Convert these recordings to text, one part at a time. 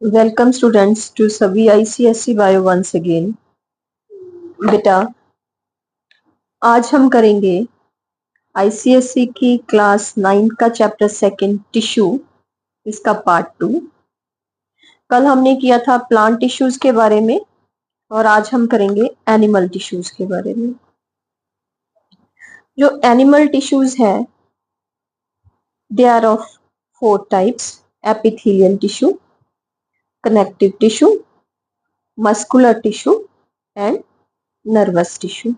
Welcome students to सभी ICSE bio once again. बेटा, आज हम करेंगे आईसीएसई की क्लास 9 का चैप्टर सेकंड टिश्यू, इसका पार्ट 2। कल हमने किया था प्लांट टिश्यूज के बारे में और आज हम करेंगे एनिमल टिश्यूज के बारे में। जो एनिमल टिश्यूज है they are of 4 types: epithelial tissue, connective tissue, muscular tissue and nervous tissue.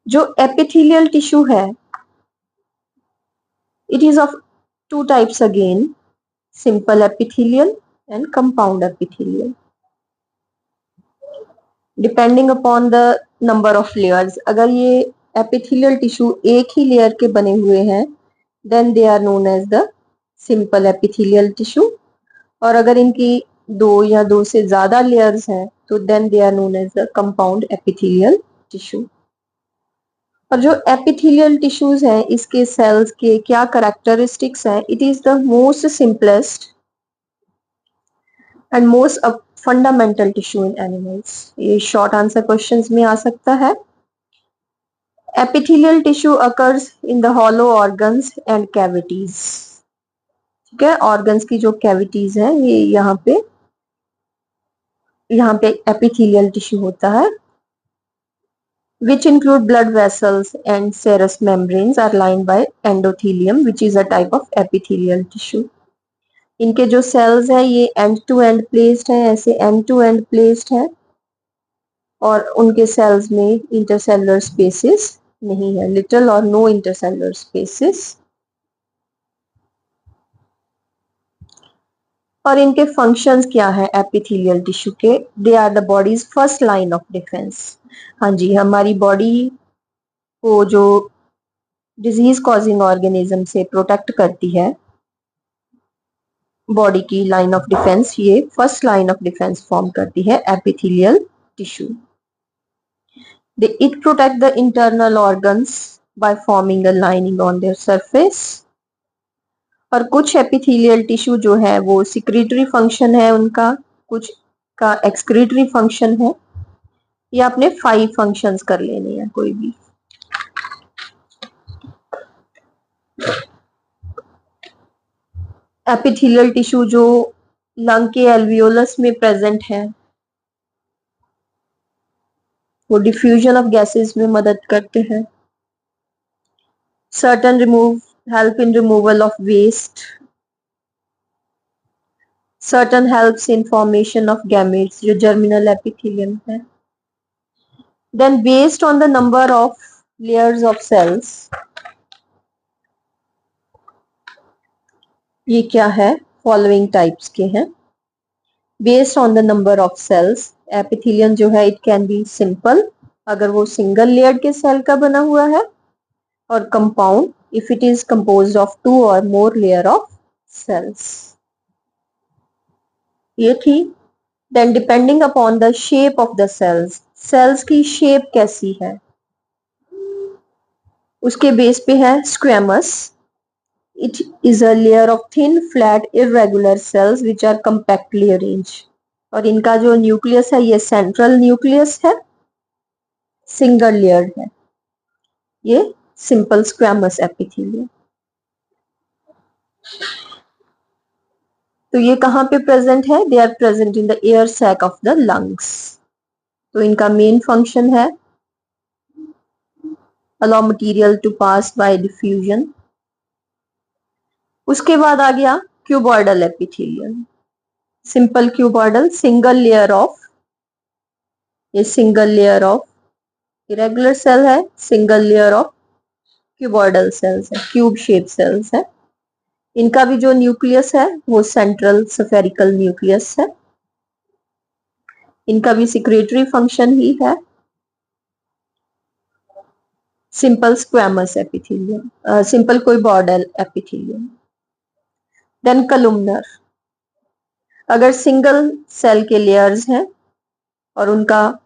जो एपिथेलियल टिश्यू है, it is of 2 types again: simple epithelial and compound epithelial. Depending upon the number of layers, अगर ये epithelial tissue एक ही layer के बने हुए हैं then they are known as the simple epithelial tissue, और अगर इनकी 2 या 2 से ज्यादा लेयर्स हैं तो then they are known as the compound epithelial tissue. और जो एपिथेलियल टिश्यूज हैं, इसके सेल्स के क्या कैरेक्टरिस्टिक्स हैं? It is the most simplest and most fundamental tissue in animals. ये शॉर्ट आंसर क्वेश्चंस में आ सकता है। Epithelial tissue occurs in the hollow organs and cavities. ठीक है, ऑर्गन्स की जो कैविटीज हैं ये यहाँ पे एपिथेलियल टिश्यू होता है, which include blood vessels and serous membranes are lined by endothelium, which is a type of epithelial tissue. इनके जो सेल्स हैं ये एंड टू एंड प्लेस्ड हैं, ऐसे एंड टू एंड प्लेस्ड हैं, और उनके सेल्स में इंटरसेलुलर स्पेसेस नहीं है, लिटिल और नो इंटरसेलुलर स्पेसेस। और इनके फंक्शंस क्या है एपिथेलियल टिश्यू के? They are the body's first line of defence. हाँ जी, हमारी बॉडी को जो डिजीज कॉजिंग ऑर्गेनिज्म से प्रोटेक्ट करती है, बॉडी की लाइन ऑफ डिफेंस, ये first line of defence form करती है epithelial tissue. It protect the internal organs by forming a lining on their surface. और कुछ एपिथेलियल टिश्यू जो है वो सिक्रीटरी फंक्शन है उनका, कुछ का एक्सक्रीटरी फंक्शन है। ये आपने 5 फंक्शंस कर लेने हैं कोई भी। एपिथेलियल टिश्यू जो लंग के एल्वियोलस में प्रेजेंट है, वो डिफ्यूजन ऑफ गैसेस में मदद करते हैं। Certain help in removal of waste, certain helps in formation of gametes, जो germinal epithelium है। Then based on the number of layers of cells, ये क्या है? फॉलोइंग टाइप्स के हैं। Based on the number of cells, epithelium जो है it can be simple, अगर वो सिंगल लेयर के सेल का बना हुआ है, और compound if it is composed of 2 और मोर लेयर ऑफ सेल्स। ये थी। Then depending upon the shape of the cells, cells की शेप कैसी है उसके बेस पे है squamous. It is a layer of thin flat irregular cells which are compactly arranged, और इनका जो न्यूक्लियस है ये सेंट्रल न्यूक्लियस है, सिंगल लेयर्ड है, ये सिंपल स्क्वेमस एपिथेलियम। तो ये कहाँ पे प्रेजेंट है? They are present in the air sac of the lungs. तो इनका मेन फंक्शन है allow material to pass by diffusion। उसके बाद आ गया cuboidal epithelium. Simple cuboidal, single layer of, ये single layer of irregular cell है, single layer of cuboidal cells है, क्यूब शेप सेल्स है। इनका भी जो न्यूक्लियस है वो सेंट्रल स्फेरिकल न्यूक्लियस है। इनका भी सिक्रेटरी फंक्शन ही है। Simple squamous epithelium, simple cuboidal epithelium. Then columnar, अगर सिंगल सेल के लेयर्स हैं और उनका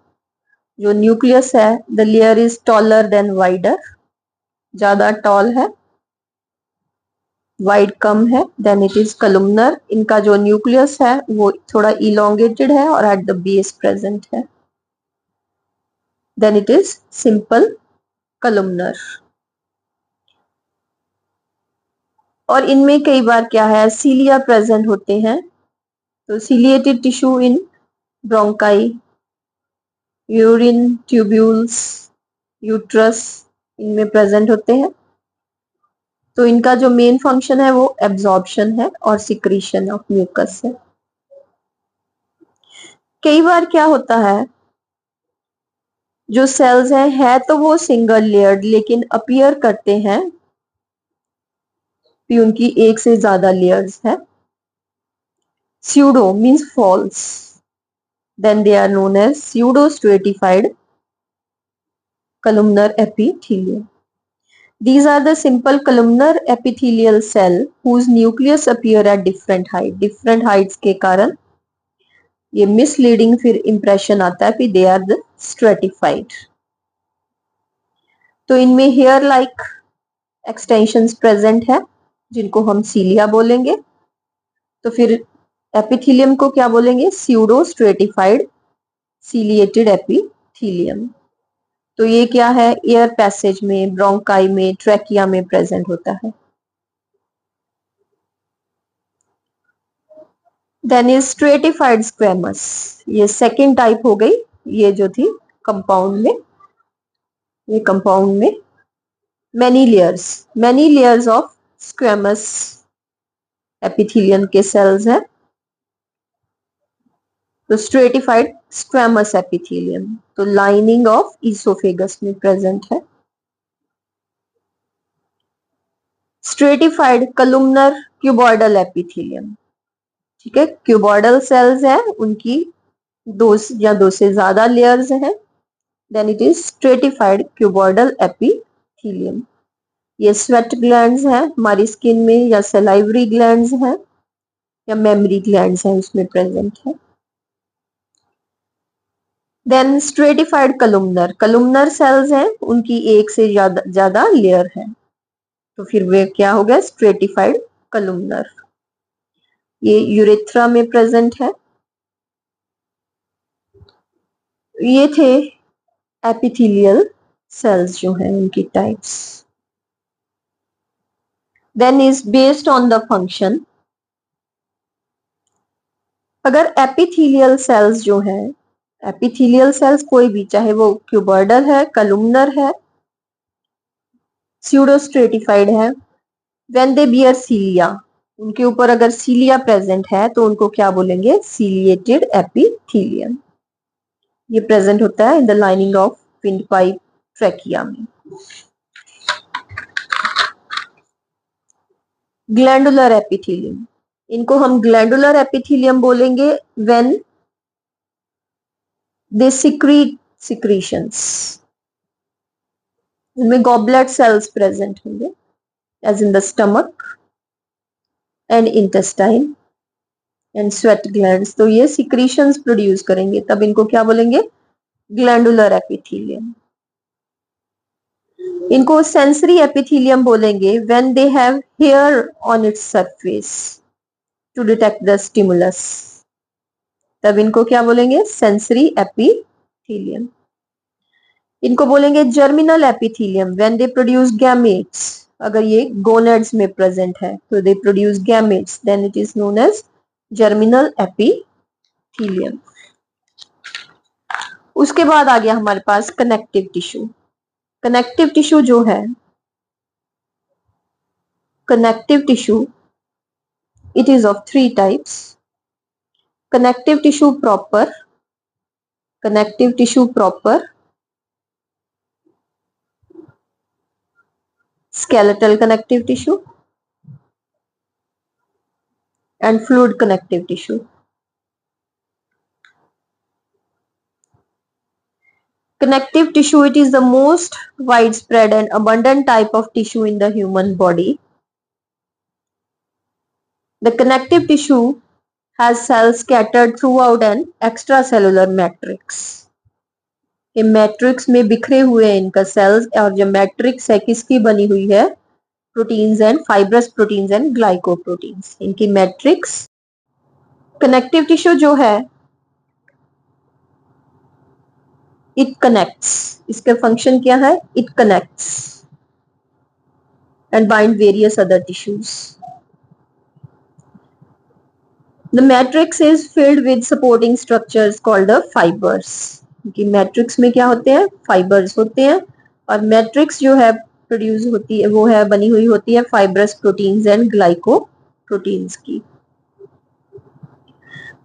जो न्यूक्लियस है the layer is taller than wider, ज्यादा टॉल है, वाइड कम है, देन इट इज कलुमनर। इनका जो न्यूक्लियस है वो थोड़ा इलोंगेटेड है और एट द बेस प्रेजेंट है, देन इट इज सिंपल कलुमनर। और इनमें कई बार क्या है, सीलिया प्रेजेंट होते हैं। तो ciliated tissue in bronchi, urine tubules, uterus, इनमें प्रेजेंट होते हैं। तो इनका जो मेन फंक्शन है वो एब्जॉर्प्शन है और सिक्रीशन ऑफ म्यूकस है। कई बार क्या होता है, जो सेल्स है तो वो सिंगल लेयर्ड, लेकिन अपीयर करते हैं कि उनकी एक से ज्यादा लेयर्स है। Pseudo means false. Then they are known as pseudo-stratified columnar epithelium. These are the simple columnar epithelial cell whose nucleus appear at different height. Different heights के कारण ये misleading फिर impression आता है कि they are the stratified. तो इनमें hair like extensions present है जिनको हम cilia बोलेंगे। तो फिर एपिथेलियम को क्या बोलेंगे, स्यूडो स्ट्रेटिफाइड सीलिएटेड एपिथेलियम। तो ये क्या है, एयर पैसेज में, ब्रोंकाई में, ट्रैकिया में प्रेजेंट होता है। देन इज स्ट्रेटिफाइड स्क्वेमस, ये सेकेंड टाइप हो गई। ये जो थी कंपाउंड में, ये कंपाउंड में many layers of squamous epithelium के सेल्स है। तो स्ट्रेटिफाइड स्क्वेमस एपिथेलियम तो लाइनिंग ऑफ इसोफेगस में प्रेजेंट है। स्ट्रेटिफाइड कलुमनर क्यूबॉइडल एपिथेलियम, ठीक है, क्यूबॉइडल सेल्स है, उनकी दो या दो से ज्यादा लेयर्स हैं, then it is stratified cuboidal epithelium. ये स्वेट ग्लैंड्स हैं हमारी स्किन में, या सलाइवरी ग्लैंड्स हैं, या मेमरी ग्लैंड्स हैं उसमें प्रेजेंट है। देन स्ट्रेटिफाइड कलुमनर सेल्स हैं, उनकी एक से ज्यादा लेयर है, तो फिर वे क्या हो गया, स्ट्रेटिफाइड कलुमनर। ये यूरेथ्रा में प्रेजेंट है। ये थे एपिथेलियल सेल्स जो हैं उनकी types. Then is based on the function. अगर एपिथेलियल सेल्स जो हैं, एपिथेलियल सेल्स कोई भी, चाहे वो क्यूबॉइडल है, कलुमनर है, स्यूडोस्ट्रेटिफाइड है, व्हेन दे बियर सीलिया, उनके ऊपर अगर सीलिया प्रेजेंट है तो उनको क्या बोलेंगे, सीलिएटेड एपिथेलियम। ये प्रेजेंट होता है in the lining of wind pipe trachea में। ग्लैंडुलर एपिथेलियम, इनको हम ग्लैंडुलर एपिथेलियम बोलेंगे व्हेन दे सिक्रीट सिक्रीशंस। इनमें गॉबलेट सेल्स प्रेजेंट होंगे as in the stomach and intestine and sweat glands. तो ये सिक्रीशंस प्रोड्यूस करेंगे, तब इनको क्या बोलेंगे, ग्लैंडुलर एपिथेलियम। इनको सेंसरी एपिथेलियम बोलेंगे when they have hair on its surface to detect the stimulus, तब इनको क्या बोलेंगे, सेंसरी एपिथेलियम। इनको बोलेंगे germinal epithelium when they produce gametes. अगर ये गोनेड्स में प्रेजेंट है तो they produce gametes, then it is known as germinal epithelium. उसके बाद आ गया हमारे पास कनेक्टिव टिश्यू। कनेक्टिव टिश्यू जो है, connective tissue it is of three types: connective tissue proper, connective tissue proper, skeletal connective tissue and fluid connective tissue. Connective tissue, it is the most widespread and abundant type of tissue in the human body. The connective tissue has cells scattered throughout an extracellular matrix. ये matrix में बिखरे हुए हैं इनका sales, और जो matrix है किसकी बनी हुई है, proteins and fibrous proteins and glycoproteins, इनकी मैट्रिक्स। कनेक्टिव टिश्यू जो है इट कनेक्ट्स, इसका फंक्शन क्या है, it connects and bind various other tissues. The matrix is filled with supporting structures called the fibers. कि मैट्रिक्स में क्या होते हैं, फाइबर्स होते हैं, और मैट्रिक्स जो है प्रोड्यूस होती है वो है बनी हुई होती है फाइब्रस प्रोटीन्स एंड ग्लाइकोप्रोटीन्स की।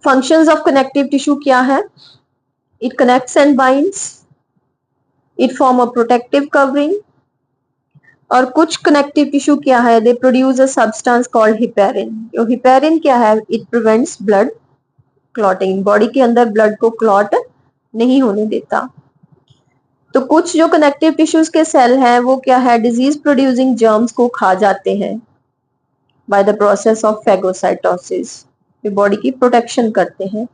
फंक्शंस ऑफ कनेक्टिव टिश्यू क्या है, it connects and binds, it form a protective covering, और कुछ कनेक्टिव टिश्यू क्या है, they produce a substance called heparin. जो हिपेरिन क्या है, it prevents blood clotting, body के अंदर ब्लड को क्लॉट नहीं होने देता। तो कुछ जो कनेक्टिव टिश्यूज के सेल हैं वो क्या है, डिजीज प्रोड्यूसिंग जर्म्स को खा जाते हैं by the process of phagocytosis, ये बॉडी की प्रोटेक्शन करते हैं।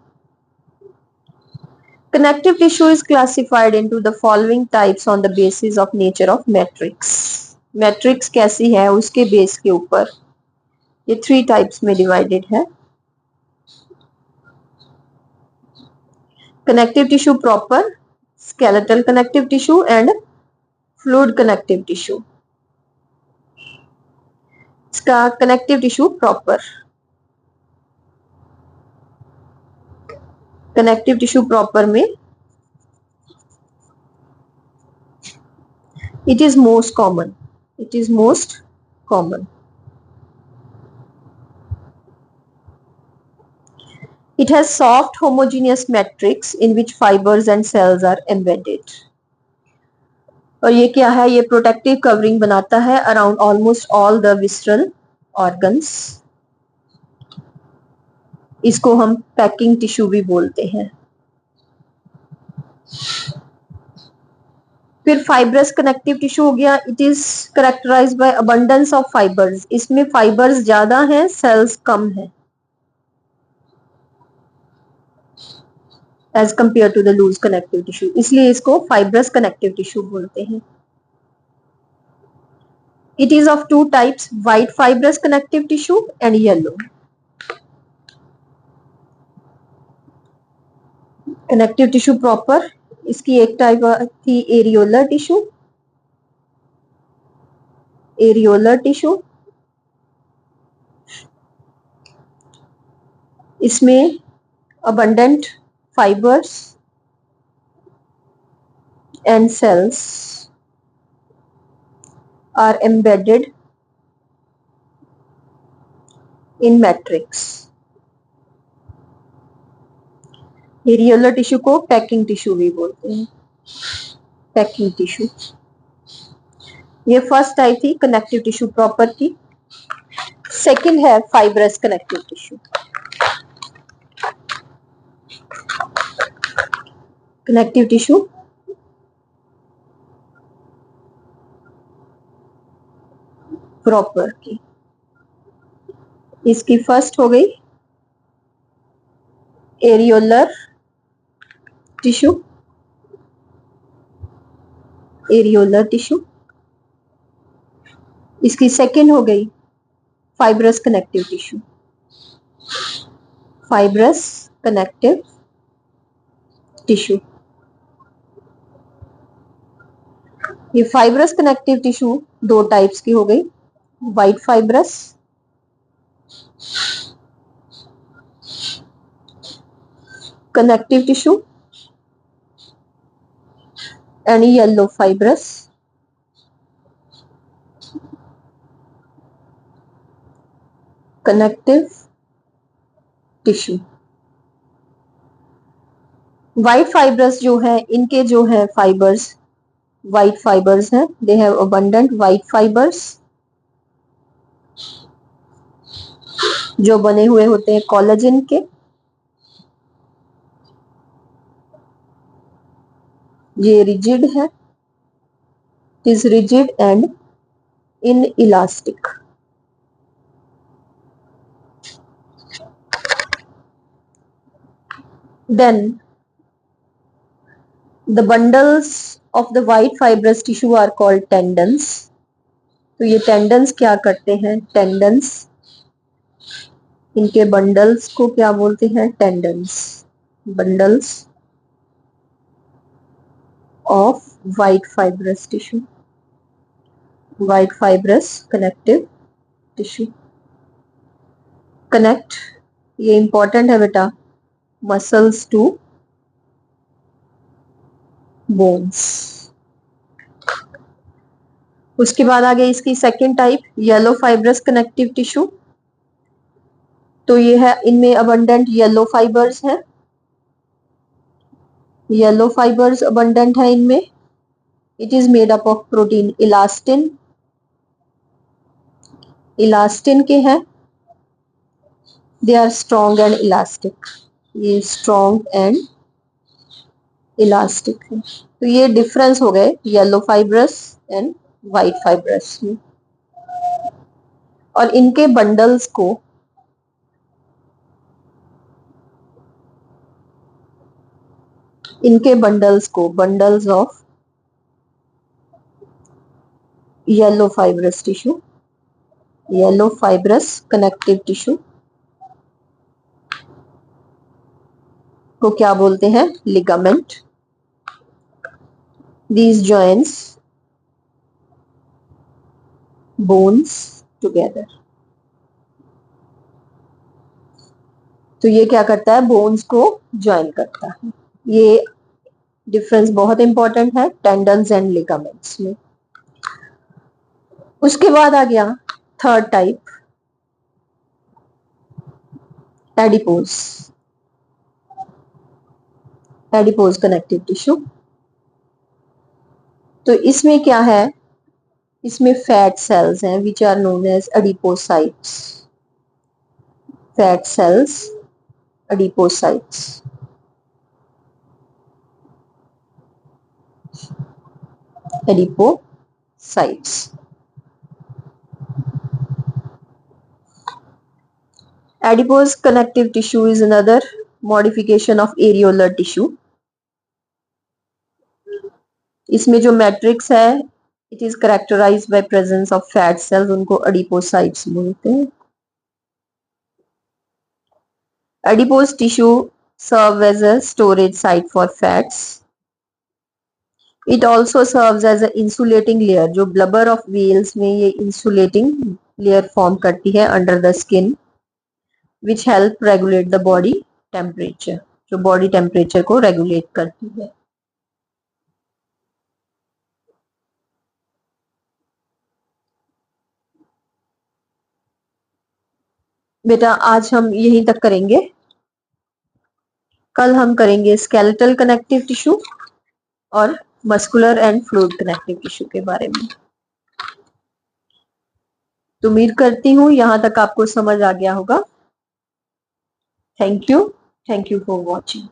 Connective tissue is classified into the following types on the basis of nature of matrix. Matrix कैसी है उसके बेस के ऊपर ये 3 टाइप्स में डिवाइडेड है। Connective tissue proper, skeletal connective tissue and fluid connective tissue। इसका connective tissue proper, connective tissue proper में it is most common, it is most common। It has soft homogeneous matrix in which fibers and cells are embedded। और ये क्या है, ये protective covering बनाता है around almost all the visceral organs. इसको हम पैकिंग टिश्यू भी बोलते हैं। फिर फाइब्रस कनेक्टिव टिश्यू हो गया, it is characterised by abundance of fibres, इसमें फाइबर्स ज्यादा हैं, सेल्स कम है as compare to the loose connective tissue, इसलिए इसको फाइब्रस कनेक्टिव टिश्यू बोलते हैं। It is of 2 types, white fibrous connective tissue and yellow. Connective tissue proper, इसकी एक टाइप थी एरियोलर टिश्यू, एरियोलर टिश्यू, इसमें abundant fibers and cells are embedded in matrix। Areolar tissue को packing tissue भी बोलते हैं, पैकिंग टिश्यू। ये first type थी कनेक्टिव टिश्यू प्रॉपर की। सेकंड है fibrous connective tissue. Connective tissue proper की, इसकी फर्स्ट हो गई एरियोलर टिश्यू, एरियोलर टिश्यू। इसकी सेकंड हो गई fibrous connective tissue, fibrous connective tissue. ये फाइब्रस कनेक्टिव टिश्यू 2 टाइप्स की हो गई, white fibrous connective tissue and yellow fibrous connective tissue. White fibrous जो है, इनके जो है फाइबर्स व्हाइट फाइबर्स हैं, they have abundant white fibres जो बने हुए होते हैं कोलेजन के। ये रिजिड है, is rigid and inelastic. Then the bundles of the white fibrous tissue are called tendons तो ये टेंडन्स क्या करते हैं? टेंडन्स, इनके बंडल्स को क्या बोलते हैं? Tendons, bundles of white fibrous tissue, white fibrous connective tissue. Connect, ये इंपॉर्टेंट है बेटा, मसल्स टू बोन्स। उसके बाद आ गया इसकी second type, yellow fibrous connective tissue. तो ये है, इनमें अबंडेंट येलो फाइबर्स है, येलो फाइबर्स अबंडेंट है इनमें। It is made up of protein elastin, elastin के हैं। They are strong and elastic, ये स्ट्रॉन्ग एंड इलास्टिक है। तो ये डिफरेंस हो गए yellow fibrous and white fibrous में। और इनके बंडल्स को bundles of yellow fibrous tissue, yellow fibrous connective tissue को क्या बोलते हैं? Ligament. These joins bones together। तो ये क्या करता है? बोन्स को ज्वाइन करता है। ये डिफरेंस बहुत इंपॉर्टेंट है टेंडन्स एंड लिगामेंट्स में। उसके बाद आ गया third type, adipose, adipose connective tissue. तो इसमें क्या है? इसमें फैट सेल्स हैं which are known as adipocytes, fat cells adipocytes. Adipocytes, adipose connective tissue is another modification of areolar tissue। इसमें जो मैट्रिक्स है, it is characterised by presence of fat cells, उनको एडिपोसाइट्स बोलते हैं। Adipose tissue serve as a storage site for fats. It also serves as a insulating layer, जो blubber of whales में ये insulating layer form करती है under the skin, which help regulate the body temperature, जो body temperature को regulate करती है। बेटा आज हम यहीं तक करेंगे, कल हम करेंगे स्केलेटल कनेक्टिव टिश्यू और muscular and fluid connective tissue के बारे में। तो उम्मीद करती हूँ यहाँ तक आपको समझ आ गया होगा। Thank you for watching.